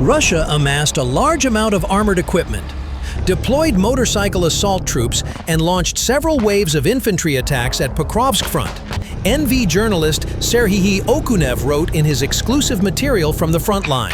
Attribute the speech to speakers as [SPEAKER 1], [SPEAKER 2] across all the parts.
[SPEAKER 1] Russia amassed a large amount of armored equipment, deployed motorcycle assault troops, and launched several waves of infantry attacks at Pokrovsk front. NV journalist Serhiy Okunev wrote in his exclusive material from the front line.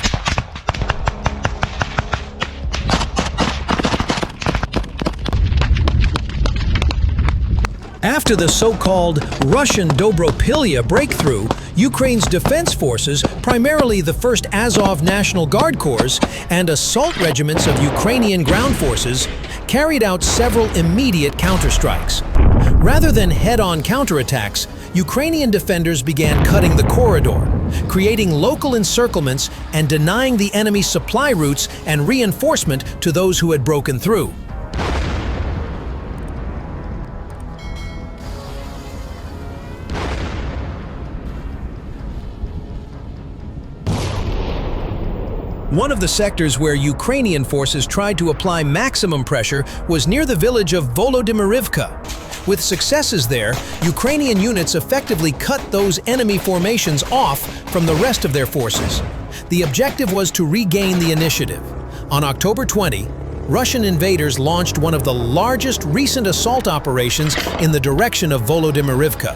[SPEAKER 1] After the so-called Russian Dobropilya breakthrough, Ukraine's defense forces, primarily the 1st Azov National Guard Corps and assault regiments of Ukrainian ground forces, carried out several immediate counterstrikes. Rather than head-on counterattacks, Ukrainian defenders began cutting the corridor, creating local encirclements and denying the enemy's supply routes and reinforcement to those who had broken through. One of the sectors where Ukrainian forces tried to apply maximum pressure was near the village of Volodymyrivka. With successes there, Ukrainian units effectively cut those enemy formations off from the rest of their forces. The objective was to regain the initiative. On October 20, Russian invaders launched one of the largest recent assault operations in the direction of Volodymyrivka.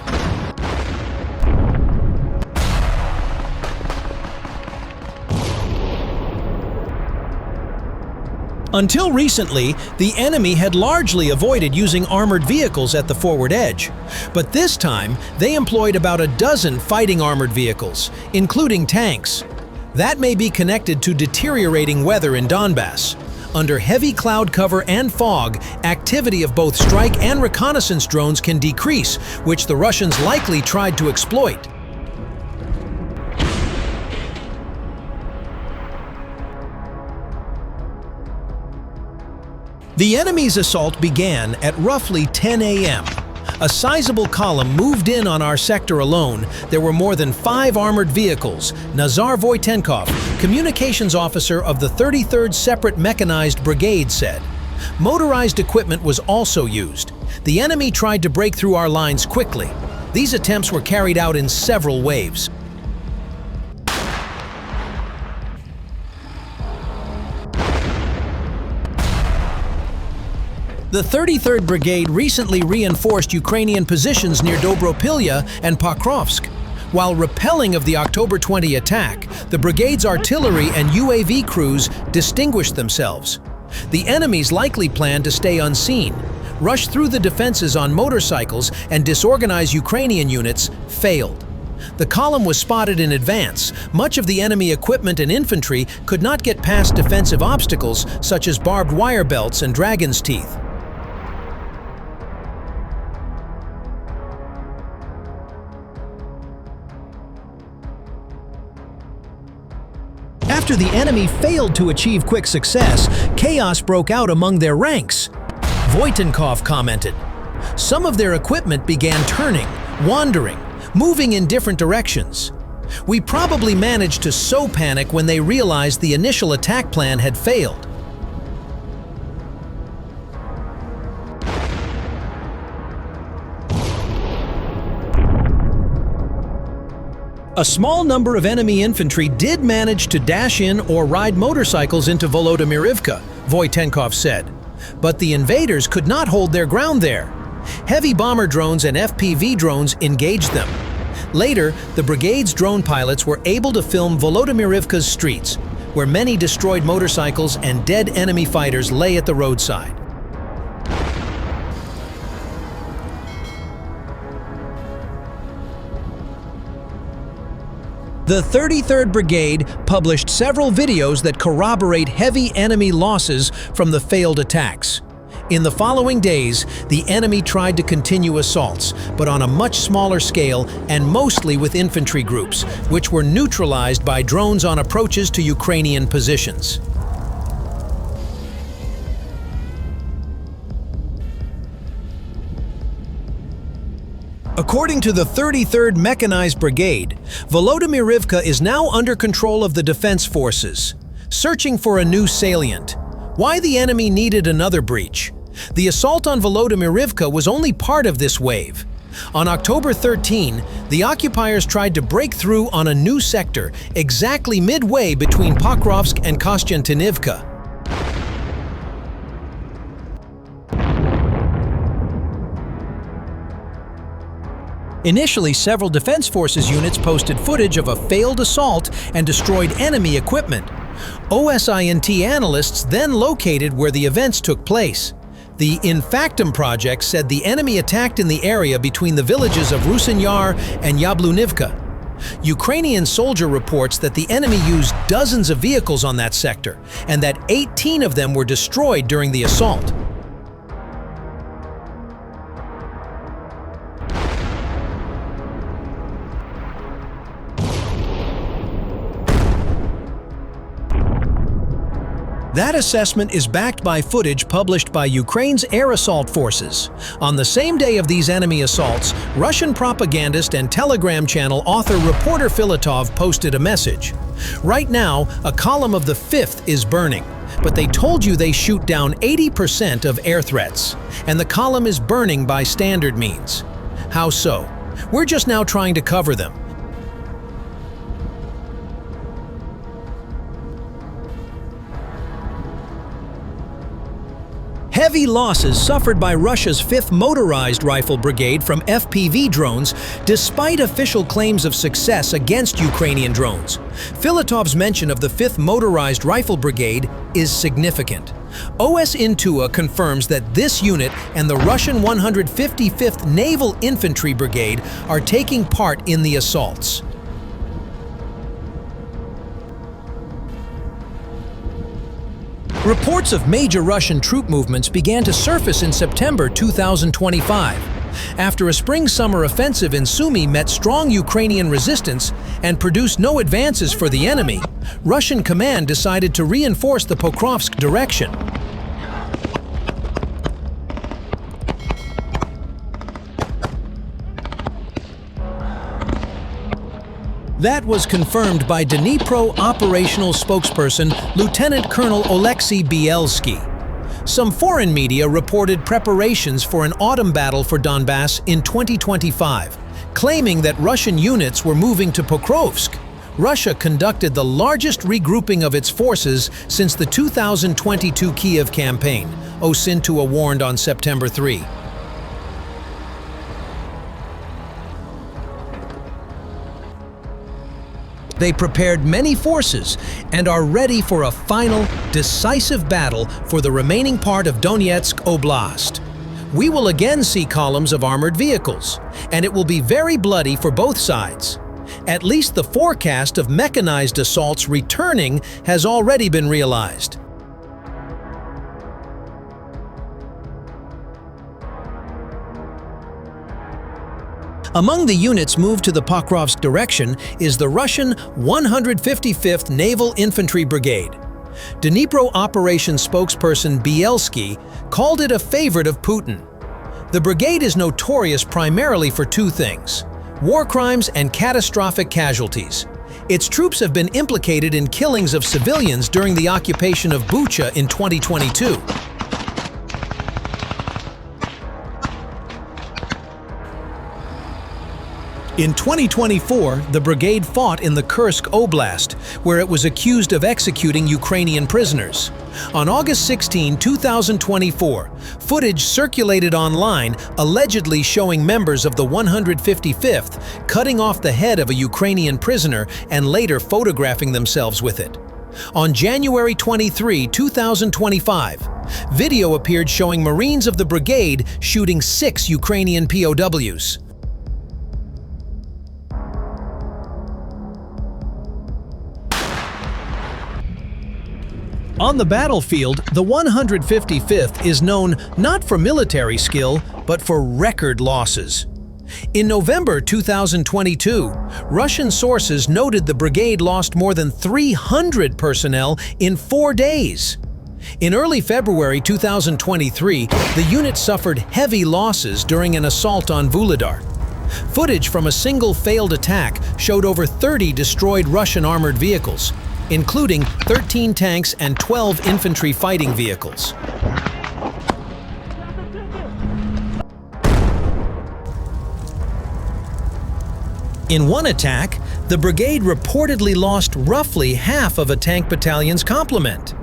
[SPEAKER 1] Until recently, the enemy had largely avoided using armored vehicles at the forward edge. But this time, they employed about a dozen fighting armored vehicles, including tanks. That may be connected to deteriorating weather in Donbass. Under heavy cloud cover and fog, activity of both strike and reconnaissance drones can decrease, which the Russians likely tried to exploit. The enemy's assault began at roughly 10 a.m. A sizable column moved in on our sector alone. There were more than 5 armored vehicles. Nazar Voitenkov, communications officer of the 33rd Separate Mechanized Brigade, said. Motorized equipment was also used. The enemy tried to break through our lines quickly. These attempts were carried out in several waves. The 33rd Brigade recently reinforced Ukrainian positions near Dobropilya and Pokrovsk. While repelling of the October 20 attack, the brigade's artillery and UAV crews distinguished themselves. The enemies likely planned to stay unseen, rush through the defenses on motorcycles, and disorganize Ukrainian units failed. The column was spotted in advance. Much of the enemy equipment and infantry could not get past defensive obstacles such as barbed wire belts and dragon's teeth. After the enemy failed to achieve quick success, chaos broke out among their ranks. Voitenkov commented, "Some of their equipment began turning, wandering, moving in different directions. We probably managed to sow panic when they realized the initial attack plan had failed." A small number of enemy infantry did manage to dash in or ride motorcycles into Volodymyrivka, Voitenkov said. But the invaders could not hold their ground there. Heavy bomber drones and FPV drones engaged them. Later, the brigade's drone pilots were able to film Volodymyrivka's streets, where many destroyed motorcycles and dead enemy fighters lay at the roadside. The 33rd Brigade published several videos that corroborate heavy enemy losses from the failed attacks. In the following days, the enemy tried to continue assaults, but on a much smaller scale and mostly with infantry groups, which were neutralized by drones on approaches to Ukrainian positions. According to the 33rd Mechanized Brigade, Volodymyrivka is now under control of the defense forces, searching for a new salient. Why the enemy needed another breach? The assault on Volodymyrivka was only part of this wave. On October 13, the occupiers tried to break through on a new sector exactly midway between Pokrovsk and Kostiantynivka. Initially, several Defense Forces units posted footage of a failed assault and destroyed enemy equipment. OSINT analysts then located where the events took place. The Infactum project said the enemy attacked in the area between the villages of Rusin Yar and Yablunivka. Ukrainian soldier reports that the enemy used dozens of vehicles on that sector, and that 18 of them were destroyed during the assault. That assessment is backed by footage published by Ukraine's air assault forces. On the same day of these enemy assaults, Russian propagandist and Telegram channel author reporter Filatov posted a message. Right now, a column of the 5th is burning, but they told you they shoot down 80% of air threats, and the column is burning by standard means. How so? We're just now trying to cover them. Heavy losses suffered by Russia's 5th Motorized Rifle Brigade from FPV drones, despite official claims of success against Ukrainian drones. Filatov's mention of the 5th Motorized Rifle Brigade is significant. OSINT confirms that this unit and the Russian 155th Naval Infantry Brigade are taking part in the assaults. Reports of major Russian troop movements began to surface in September 2025. After a spring-summer offensive in Sumy met strong Ukrainian resistance and produced no advances for the enemy, Russian command decided to reinforce the Pokrovsk direction. That was confirmed by Dnipro operational spokesperson Lieutenant Colonel Oleksiy Bielsky. Some foreign media reported preparations for an autumn battle for Donbass in 2025, claiming that Russian units were moving to Pokrovsk. Russia conducted the largest regrouping of its forces since the 2022 Kiev campaign, OSINT warned on September 3. They prepared many forces and are ready for a final, decisive battle for the remaining part of Donetsk Oblast. We will again see columns of armored vehicles, and it will be very bloody for both sides. At least the forecast of mechanized assaults returning has already been realized. Among the units moved to the Pokrovsk direction is the Russian 155th Naval Infantry Brigade. Dnipro operations spokesperson Bielsky called it a favorite of Putin. The brigade is notorious primarily for two things: war crimes and catastrophic casualties. Its troops have been implicated in killings of civilians during the occupation of Bucha in 2022. In 2024, the brigade fought in the Kursk Oblast, where it was accused of executing Ukrainian prisoners. On August 16, 2024, footage circulated online allegedly showing members of the 155th cutting off the head of a Ukrainian prisoner and later photographing themselves with it. On January 23, 2025, video appeared showing Marines of the brigade shooting 6 Ukrainian POWs. On the battlefield, the 155th is known not for military skill, but for record losses. In November 2022, Russian sources noted the brigade lost more than 300 personnel in 4 days. In early February 2023, the unit suffered heavy losses during an assault on Vuhledar. Footage from a single failed attack showed over 30 destroyed Russian armored vehicles, including 13 tanks and 12 infantry fighting vehicles. In one attack, the brigade reportedly lost roughly half of a tank battalion's complement.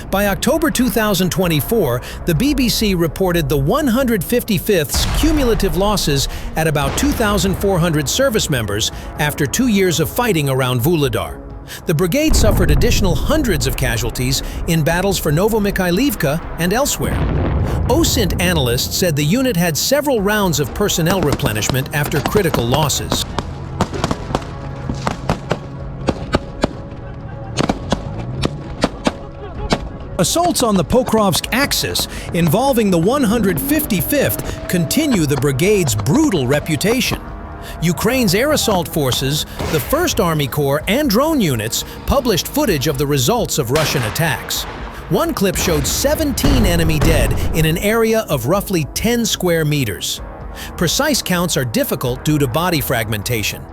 [SPEAKER 1] By October 2024, the BBC reported the 155th's cumulative losses at about 2,400 service members after 2 years of fighting around Vuhledar. The brigade suffered additional hundreds of casualties in battles for Novomikhailivka and elsewhere. OSINT analysts said the unit had several rounds of personnel replenishment after critical losses. Assaults on the Pokrovsk axis involving the 155th continue the brigade's brutal reputation. Ukraine's air assault forces, the 1st Army Corps, and drone units published footage of the results of Russian attacks. One clip showed 17 enemy dead in an area of roughly 10 square meters. Precise counts are difficult due to body fragmentation.